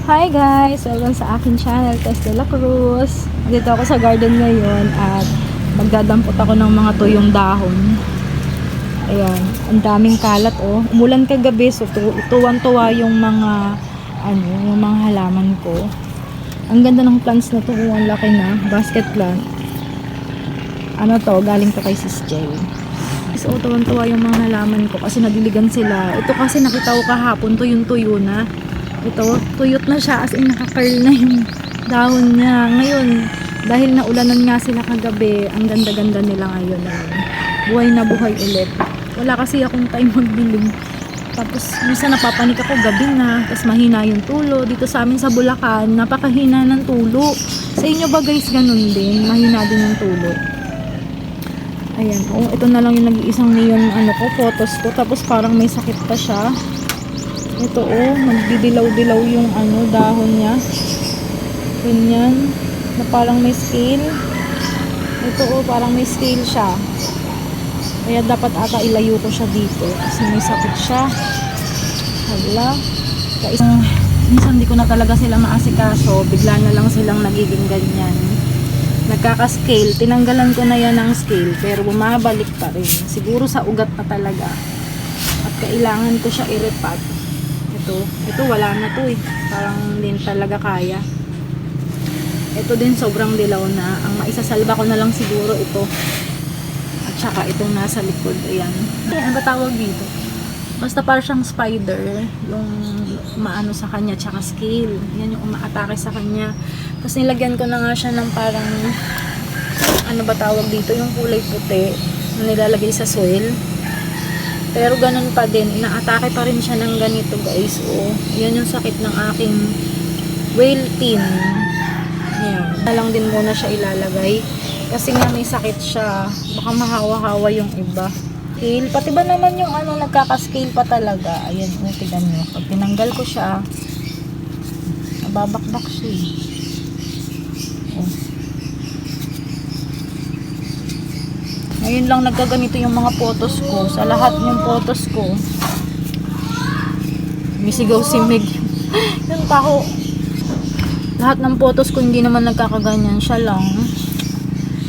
Hi guys! Welcome sa akin channel, Tess de la Cruz. Dito ako sa garden ngayon at magdadampot ako ng mga tuyong dahon. Ayan, ang daming kalat oh. Umulan kagabi so tuwang-tuwa yung mga yung mga halaman ko. Ang ganda ng plants na to, ang laki na, basket plant. Ano to, galing to kay Sis Jay. So tuwang-tuwa yung mga halaman ko kasi nadiligan sila. Ito kasi nakita ko kahapon, tuyong-tuyo na. Ito, tuyot na siya as in naka-curl na yung dahon niya. Ngayon, dahil naulanan nga sila kagabi, ang ganda-ganda nila ngayon. Buhay na buhay ulit. Wala kasi akong time magbiling. Tapos, minsan napapanik ako gabi na. Tapos mahina yung tulo. Dito sa amin sa Bulacan, napakahina ng tulo. Sa inyo ba guys, ganun din? Mahina din yung tulo. Ayan, oh, ito na lang yung nag-iisang neon photos ko. Tapos parang may sakit pa siya. Ito oh, magdidilaw-dilaw yung dahon niya. Ganyan. Na parang may scale. Ito oh, parang may scale siya. Kaya dapat ata ilayo ko siya dito. Kasi may sakit siya. Hala. Minsan di ko na talaga sila maasikaso. Bigla na lang silang nagiging ganyan. Nagkaka-scale. Tinanggalan ko na yan ng scale. Pero bumabalik pa rin. Siguro sa ugat pa talaga. At kailangan ko siya i-repat. Ito wala na to eh. Parang din talaga kaya. Ito din sobrang dilaw na. Ang maisasalba ko na lang siguro ito. At saka itong nasa likod. Ayan. Ano ba tawag dito? Basta parang siyang spider. Yung umaano sa kanya. Tsaka scale. Yan yung umaatake sa kanya. Tapos nilagyan ko na nga siya ng parang ano ba tawag dito? Yung kulay puti na nilalagay sa soil. Pero ganun pa din, inaatake pa rin siya ng ganito guys. O, yan yung sakit ng aking whale tin. Yan. Na lang din muna siya ilalagay. Kasi nga may sakit siya. Baka mahawa-hawa yung iba. Scale. Pati ba naman yung nagkaka-scale pa talaga. Ayan, tignan nyo. Pag tinanggal ko siya, nababakbak siya eh. Oh. Ngayon lang nagkaganito yung mga photos ko. Sa lahat ng photos ko. Misigaw si Meg. Yung taho. Lahat ng photos ko hindi naman nagkakaganyan. Siya lang.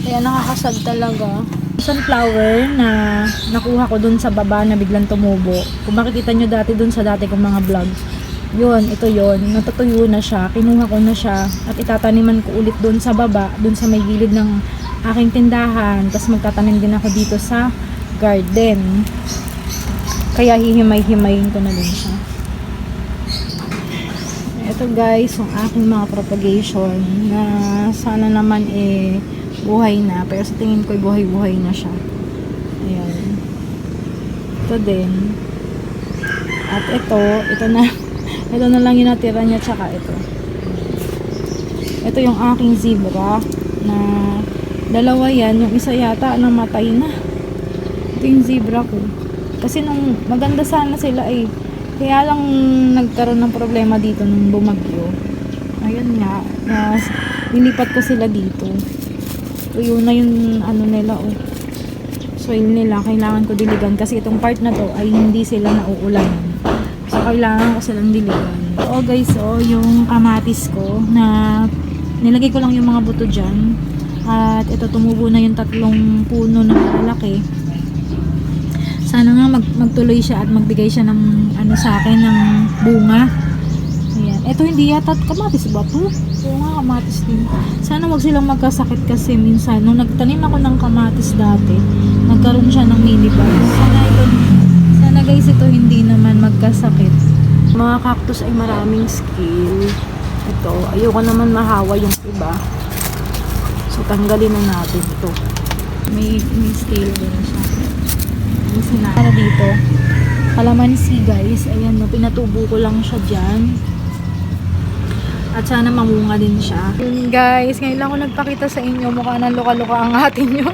Kaya nakakasad talaga. Sunflower na nakuha ko dun sa baba na biglang tumubo. Kung makikita nyo dati dun sa dati kong mga vlog. Yun, ito yun. Natutuyo na siya. Kinuha ko na siya. At itataniman ko ulit dun sa baba. Dun sa may gilid ng aking tindahan. Tapos magtatanim din ako dito sa garden. Kaya hihimay-himayin ko na din siya. Ito guys, yung aking mga propagation na sana naman buhay na. Pero sa tingin ko buhay-buhay na siya. Ayan. Ito din. At ito na lang yung natira niya, tsaka ito. Ito yung aking zebra na dalawa yan, yung isa yata namatay na. Ito yung zebra ko. Kasi nung maganda sana sila kaya lang nagkaroon ng problema dito nung bumagyo. Ayun nga, nilipat ko sila dito. Tuyo na yung nila soil nila, kailangan ko diligan kasi itong part na to ay hindi sila nauulanan. So kailangan ko silang diligan. Guys, yung kamatis ko na nilagay ko lang yung mga buto dyan. At ito tumubo na yung 3 puno na malaki. Sana nga magtuloy siya at magbigay siya ng sa akin ng bunga. Ayan. Ito hindi yata kamatis ba to? Oo nga, kamatis din. Sana wag silang magkasakit kasi minsan nung nagtanim ako ng kamatis dati, nagkaroon siya ng mealybug. Sana guys ito hindi naman magkasakit. Mga cactus ay maraming scale. Ito, ayoko naman mahawa yung iba. So, tanggalin na natin ito. May scale din siya. May sinara dito. Kalamansi guys. Ayan, pinatubo ko lang siya dyan. At sana mamunga din siya. Yun guys, ngayon lang ako nagpakita sa inyo. Mukha ng luka-luka ang atin nyo.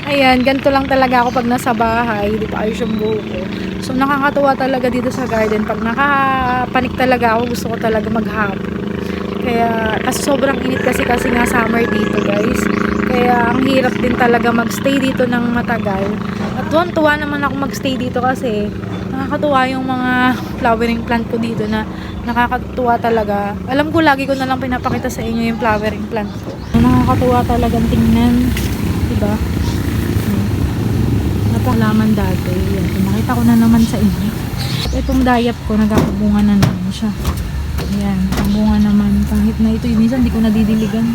Ayan, ganito lang talaga ako pag nasa bahay. Di pa ayos yung buho ko. So, nakakatuwa talaga dito sa garden. Pag nakapanik talaga ako, gusto ko talaga maghapon. Kaya, kasi sobrang init kasi nga summer dito guys. Kaya, ang hirap din talaga magstay dito ng matagal. At tuwan-tuwa naman ako magstay dito kasi nakakatuwa yung mga flowering plant ko dito na Nakakatuwa talaga. Alam ko lagi ko na lang pinapakita sa inyo yung flowering plant ko. Nakakatuwa talagang tingnan. Diba? Napakalaman dati. Yan. Nakita ko na naman sa inyo. Itong dayap ko, nagkakabunga na naman siya. Ayan. Ang bunga naman. Kahit na ito, yung minsan hindi ko nadidiligan.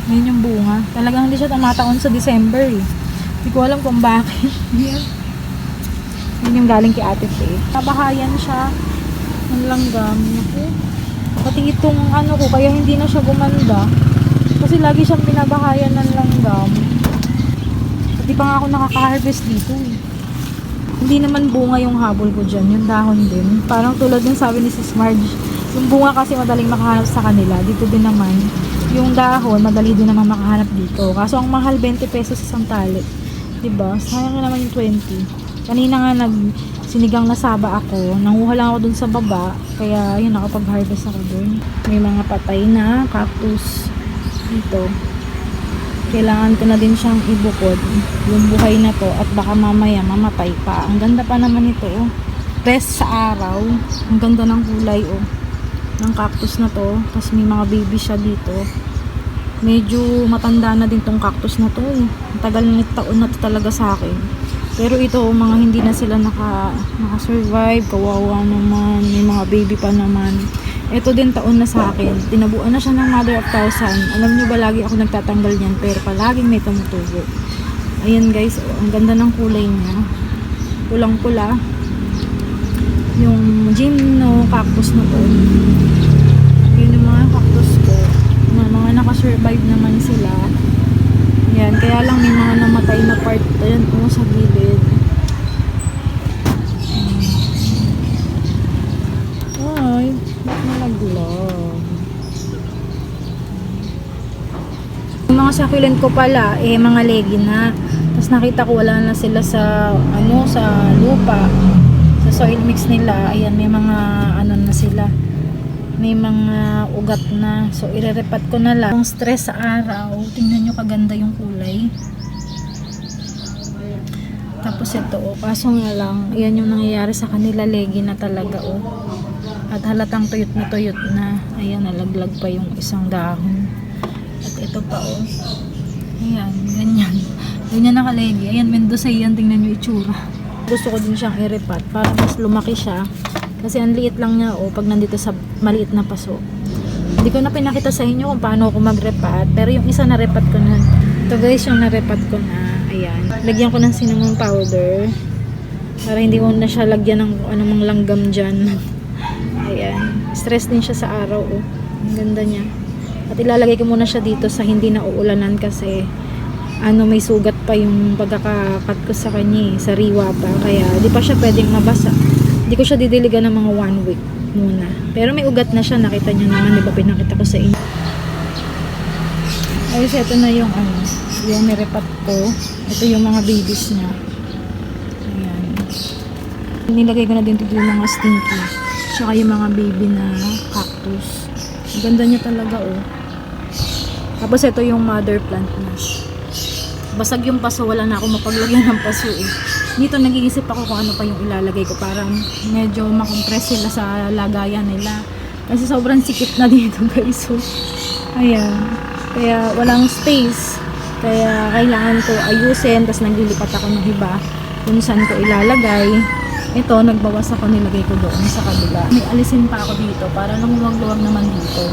Ngayon yung bunga. Talagang hindi siya tumataon sa December eh. Hindi ko alam kung bakit. Yan. Yan yung galing kay Ate Faye. Nabahayan siya ng langgam. Naku. Pati itong ano ko, kaya hindi na siya gumanda. Kasi lagi siyang pinabahayan ng langgam. Pati pa nga ako nakaka-harvest dito eh. Hindi naman bunga yung habol ko dyan. Yung dahon din. Parang tulad ng sabi ni Sis Marge. Yung bunga kasi madaling makahanap sa kanila. Dito din naman. Yung dahon, madali din naman makahanap dito. Kaso ang mahal, 20 pesos isang tali. Diba? Sayang naman yung 20. Kanina nga sinigang na saba ako. Nanguha lang ako dun sa baba. Kaya yun, nakapag-harvest ako dun. May mga patay na cactus dito. Kailangan ko na din siyang ibukod. Yung buhay na to. At baka mamaya mamatay pa. Ang ganda pa naman ito. Oh. Rest sa araw. Ang ganda ng kulay. Oh. Ng cactus na to. Tapos may mga baby siya dito. Medyo matanda na din tong cactus na to. Eh. Tagal na taon na to talaga sa akin. Pero ito, mga hindi na sila naka-survive. Kawawa naman. May mga baby pa naman. Ito din taon na sa akin. Tinabuan na siya ng Mother of Thousand. Alam nyo ba, lagi ako nagtatanggal niyan. Pero palaging may tumutubo. Ayan guys, oh, ang ganda ng kulay niya. Pulang-pula. Yung gymno cactus na to. Yun yung mga cactus ko. Mga naka-survive naman sila. Yan, kaya lang may mga namatay na part. Ayan, sa gilid. Ay, ba't nalaglag? Yung mga succulent ko pala, mga legi na. Tapos nakita ko wala na sila sa, sa lupa. Sa soil mix nila. Ayan, may mga, na sila. May mga ugat na. So, irerepat ko na lang. Kung stress sa araw, tingnan nyo kaganda yung kulay. Tapos ito, kaso nga lang, yan yung nangyayari sa kanila, legi na talaga, At halatang tuyot na. Ayan, nalaglag pa yung isang dahon. At ito pa, Ayan, ganyan. Ganyan nakalegi. Ayan, Mendocay yan, tingnan nyo itsura. Gusto ko din siyang irepat para mas lumaki siya. Kasi ang liit lang niya, pag nandito sa maliit na paso. Hindi ko na pinakita sa inyo kung paano ako mag-repat. Pero yung isa na-repat ko na. Ito guys, yung na-repat ko na. Ayan. Lagyan ko ng cinnamon powder. Para hindi ko na siya lagyan ng anumang langgam dyan. Ayan. Stress din siya sa araw. Ang ganda niya. At ilalagay ko muna siya dito sa hindi na uulanan kasi may sugat pa yung pagkakakat ko sa kanya. Sariwa pa. Kaya di pa siya pwedeng mabasa. Hindi ko siya didiligan ng mga 1 week muna. Pero may ugat na siya. Nakita nyo naman. Diba pinakita ko sa inyo. Ayos, ito na yung yung nirepat ko. Ito yung mga babies niya. Ayan. Nilagay ko na din dito yung mga stinky. Tsaka yung mga baby na cactus. Ang ganda niya talaga, Tapos ito yung mother plant na. Basag yung paso. Wala na ako mapaglagyan ng paso, Dito nag-iisip ako kung ano pa yung ilalagay ko para medyo makompress sila sa lagayan nila. Kasi sobrang sikip na dito, guys. So, ayan. Kaya walang space. Kaya kailangan ko ayusin. Tapos naglilipat ako ng iba kung saan ko ilalagay. Ito, nagbawas ako, nilagay ko doon sa kabila. May alisin pa ako dito para lumuwag-luwag naman dito.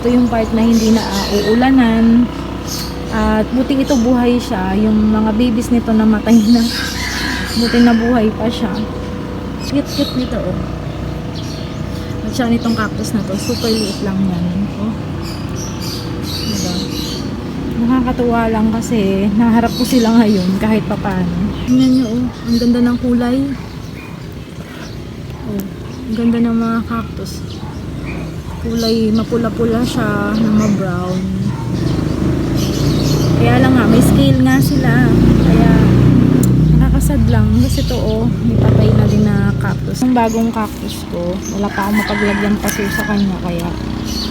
Ito yung part na hindi na uulanan. At buti ito buhay siya. Yung mga babies nito namatay na. Buti na buhay pa siya. Cute-cute nito, At siya nitong cactus na to. Super liit lang yan. Diba? Nakakatuwa lang kasi naharap ko sila ngayon kahit papaano. Tingnan nyo, ang ganda ng kulay. Ang ganda ng mga cactus. Kulay mapula-pula siya, na ma-brown. Kaya lang nga, may scale nga sila. Kaya nakakasad lang. Kasi ito, may patay na din na cactus. Ang bagong cactus ko, wala pa akong mapaglagyan paso sa kanya. Kaya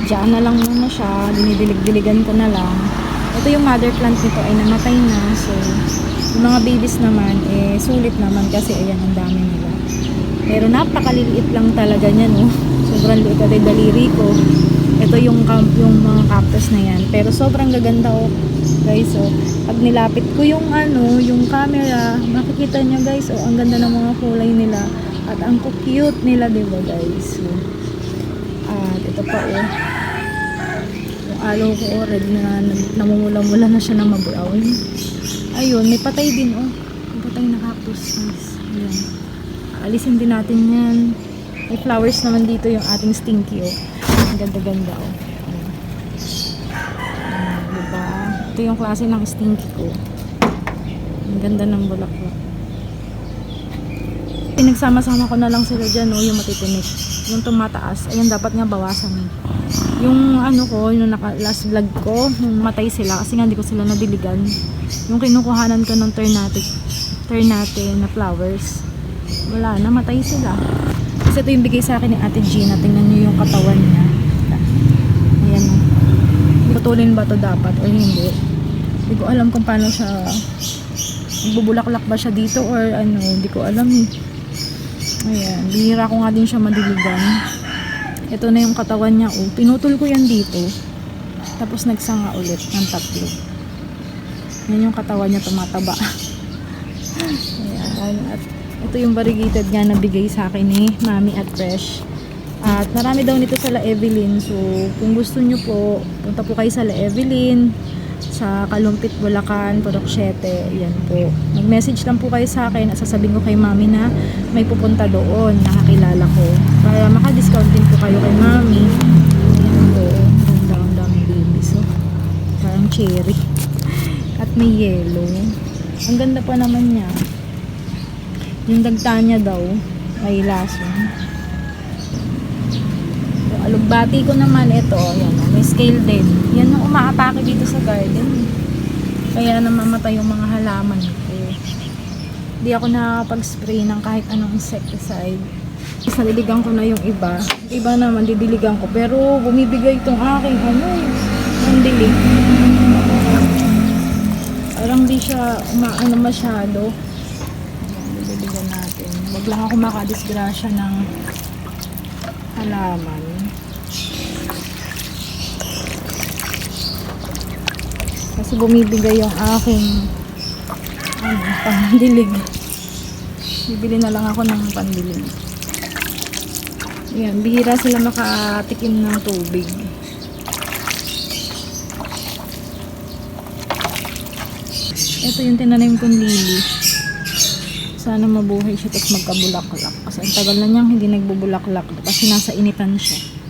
diyan na lang muna siya. Dinidilig-diligan ko na lang. Ito yung mother plant nito ay namatay na. So, yung mga babies naman, sulit naman kasi ayan, ang dami nila. Pero napakaliliit lang talaga niya, Sobrang sobrang liit at daliri ko. Ito yung mga cactus na yan. Pero sobrang gaganda oh. Guys, oh. Pag nilapit ko yung yung camera, makikita nyo guys, oh, ang ganda ng mga kulay nila. At ang cute nila, diba guys? So, at ito pa oh. Yung aloe ko oh, red na namumula-mula na siya na ma-brown. Ayun, may patay din oh. May patay na cactus guys. Ayan. Alisin din natin yan. May flowers naman dito yung ating stinky oh. Ang ganda-ganda oh. Ayan. Diba? Ito yung klase ng stinky ko. Ang ganda ng bulaklak. Pinagsama-sama ko na lang sila dyan, no, yung matitinik. Yung tumataas, ayan dapat nga bawasan eh. Yung ko, yung last vlog ko, yung matay sila kasi nga hindi ko sila nadiligan. Yung kinukuhanan ko ng ternate na flowers, wala na, matay sila. Kasi ito yung bigay sa akin ni Ate Gina. Tingnan nyo yung katawan niya. Ayan o. Putulin ba to dapat or hindi? Hindi ko alam kung paano siya, bubulaklak ba siya dito or hindi ko alam eh. Ayan, bihira ko nga din siya madiligan. Ito na yung katawan niya oh. Pinutol ko yan dito. Tapos nagsanga ulit ng tatlo. Yan yung katawan niya, tumataba. Ayan, at ito yung variegated nga na bigay sa akin ni Mami at Fresh. At marami daw nito sa La Evelyn. So, kung gusto nyo po, punta po kayo sa La Evelyn, sa Kalumpit, Bulacan, Purok 7. Yan po. Mag-message lang po kayo sa akin at sasabihin ko kay Mami na may pupunta doon, nakakilala ko. Para maka-discount din po kayo kay Mami. Yan po. Ang daming babies. So, parang cherry. At may yellow. Ang ganda pa naman niya. Yung dagta niya daw may lason. So, alugbati ko naman ito, yan, may scale din. Yan ang umaatake dito sa garden. Kaya namamatay yung mga halaman ko. Hindi ako nakapag-spray ng kahit anong insecticide. Naliligan ko na yung iba. Iba naman didiligan ko. Pero bumibigay itong aking ang dilig. Parang di siya umaano masyado. Didiligan natin. Wag lang ako makadisgrasya ng halaman. Kasi bumibigay yung aking pandilig. Bibili na lang ako ng pandilig. Ayan, bihira sila makatikim ng tubig. Ito yung tinanim kong lily. Sana mabuhay siya tapos magkabulaklak. Kasi ang tagal na niyang hindi nagbubulaklak kasi nasa initan siya.